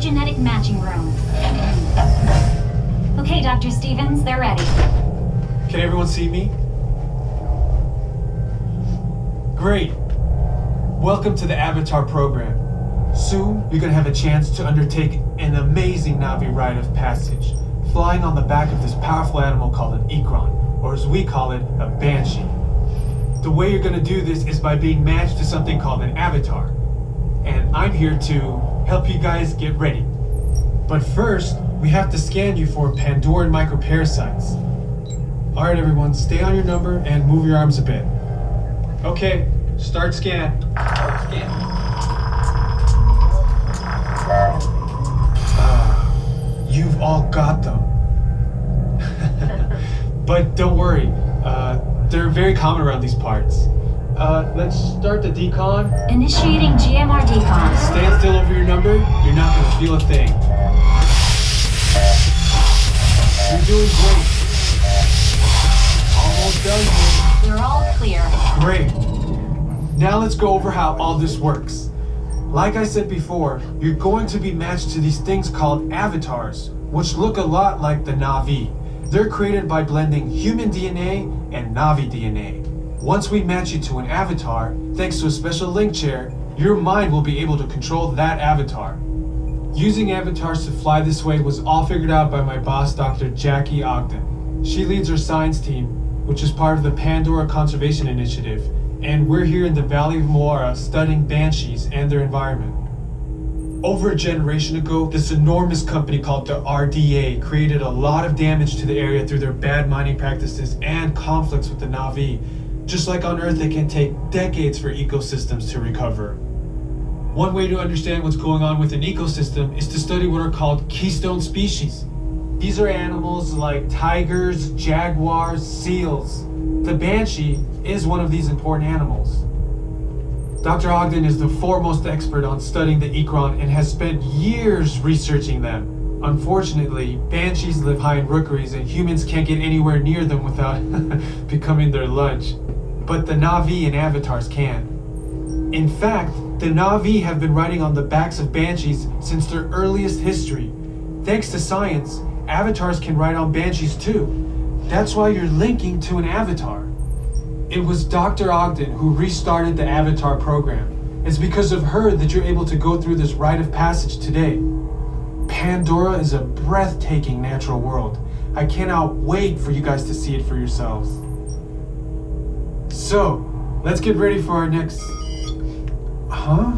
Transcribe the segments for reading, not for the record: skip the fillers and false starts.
genetic matching room. Okay, Dr. Stevens, they're ready. Can everyone see me? Great. Welcome to the Avatar program. Soon, you're gonna have a chance to undertake an amazing Na'vi rite of passage, flying on the back of this powerful animal called an Ikran, or as we call it, a Banshee. The way you're gonna do this is by being matched to something called an avatar. And I'm here to help you guys get ready. But first, we have to scan you for Pandoran microparasites. Alright everyone, stay on your number and move your arms a bit. Okay, start scan. You've all got them. But don't worry, they're very common around these parts. Let's start the decon. Initiating GMR decon. Stand still over your number, you're not gonna feel a thing. You're doing great. Almost done here. We're all clear. Great. Now let's go over how all this works. Like I said before, you're going to be matched to these things called avatars, which look a lot like the Na'vi. They're created by blending human DNA and Na'vi DNA. Once we match you to an avatar, thanks to a special link chair, your mind will be able to control that avatar. Using avatars to fly this way was all figured out by my boss, Dr. Jackie Ogden. She leads our science team, which is part of the Pandora Conservation Initiative, and we're here in the Valley of Moara studying banshees and their environment. Over a generation ago, this enormous company called the RDA created a lot of damage to the area through their bad mining practices and conflicts with the Na'vi. Just like on Earth, it can take decades for ecosystems to recover. One way to understand what's going on with an ecosystem is to study what are called keystone species. These are animals like tigers, jaguars, seals. The banshee is one of these important animals. Dr. Ogden is the foremost expert on studying the Ikran and has spent years researching them. Unfortunately, banshees live high in rookeries and humans can't get anywhere near them without becoming their lunch. But the Na'vi and avatars can. In fact, the Na'vi have been riding on the backs of banshees since their earliest history. Thanks to science, avatars can ride on banshees too. That's why you're linking to an avatar. It was Dr. Ogden who restarted the Avatar program. It's because of her that you're able to go through this rite of passage today. Pandora is a breathtaking natural world. I cannot wait for you guys to see it for yourselves. So, let's get ready for our next... Huh?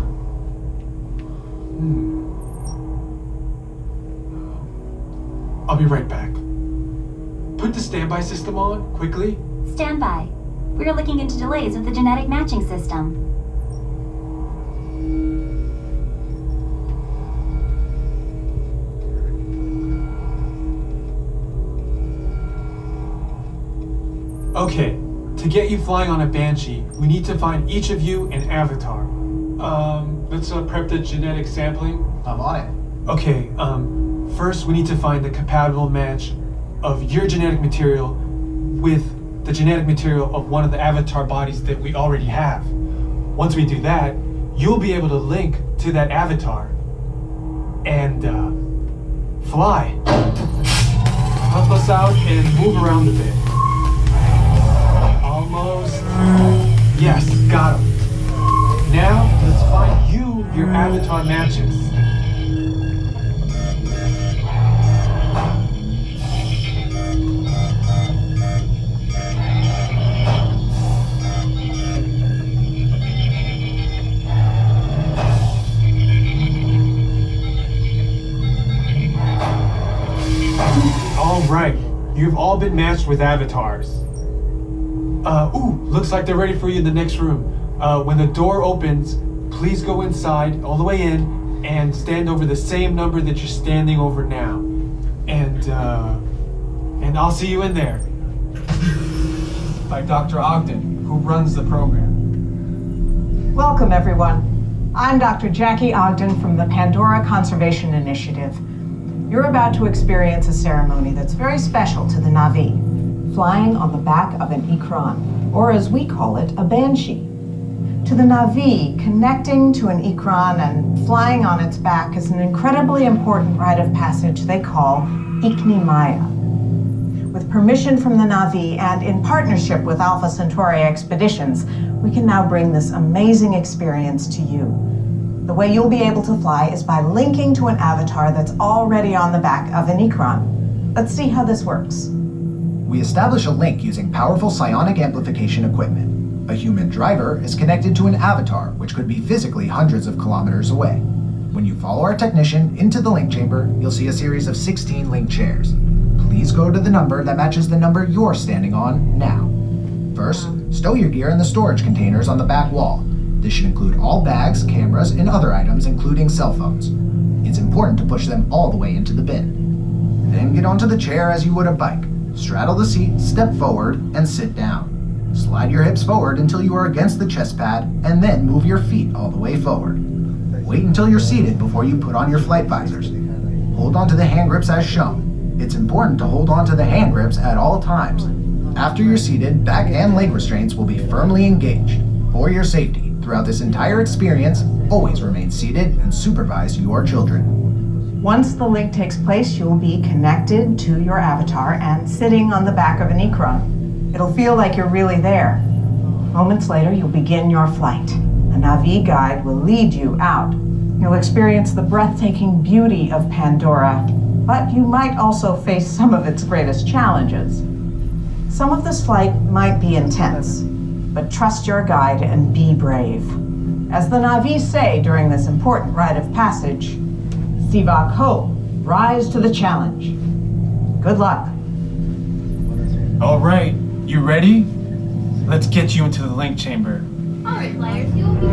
I'll be right back. Put the standby system on, quickly. Standby. We're looking into delays with the genetic matching system. Okay, to get you flying on a Banshee, we need to find each of you an avatar. Let's prep the genetic sampling. I'm on it. Okay, first we need to find the compatible match of your genetic material with the genetic material of one of the avatar bodies that we already have. Once we do that, you'll be able to link to that avatar and fly. Help us out and move around a bit. Almost. Yes, got him. Now, let's find you your avatar matches. Alright, you've all been matched with avatars. Looks like they're ready for you in the next room. When the door opens, please go inside, all the way in, and stand over the same number that you're standing over now. And I'll see you in there. By Dr. Ogden, who runs the program. Welcome, everyone. I'm Dr. Jackie Ogden from the Pandora Conservation Initiative. You're about to experience a ceremony that's very special to the Na'vi, flying on the back of an Ikran, or as we call it, a Banshee. To To the Na'vi, connecting to an Ikran and flying on its back is an incredibly important rite of passage they call Ikni Maya. With permission from the Na'vi and in partnership with Alpha Centauri Expeditions, we can now bring this amazing experience to you. The way you'll be able to fly is by linking to an avatar that's already on the back of an Ikran. Let's see how this works. We establish a link using powerful psionic amplification equipment. A human driver is connected to an avatar, which could be physically hundreds of kilometers away. When you follow our technician into the link chamber, you'll see a series of 16 link chairs. Please go to the number that matches the number you're standing on now. First, stow your gear in the storage containers on the back wall. This should include all bags, cameras, and other items, including cell phones. It's important to push them all the way into the bin. Then get onto the chair as you would a bike. Straddle the seat, step forward, and sit down. Slide your hips forward until you are against the chest pad, and then move your feet all the way forward. Wait until you're seated before you put on your flight visors. Hold on to the hand grips as shown. It's important to hold on to the hand grips at all times. After you're seated, back and leg restraints will be firmly engaged. For your safety, throughout this entire experience, always remain seated and supervise your children. Once the link takes place, you'll be connected to your avatar and sitting on the back of an Ikran. It'll feel like you're really there. Moments later, you'll begin your flight. A Na'vi guide will lead you out. You'll experience the breathtaking beauty of Pandora, but you might also face some of its greatest challenges. Some of this flight might be intense, but trust your guide and be brave. As the Na'vi say during this important rite of passage, Sivak Ho, rise to the challenge. Good luck. All right, you ready? Let's get you into the link chamber. Alright, players, you'll be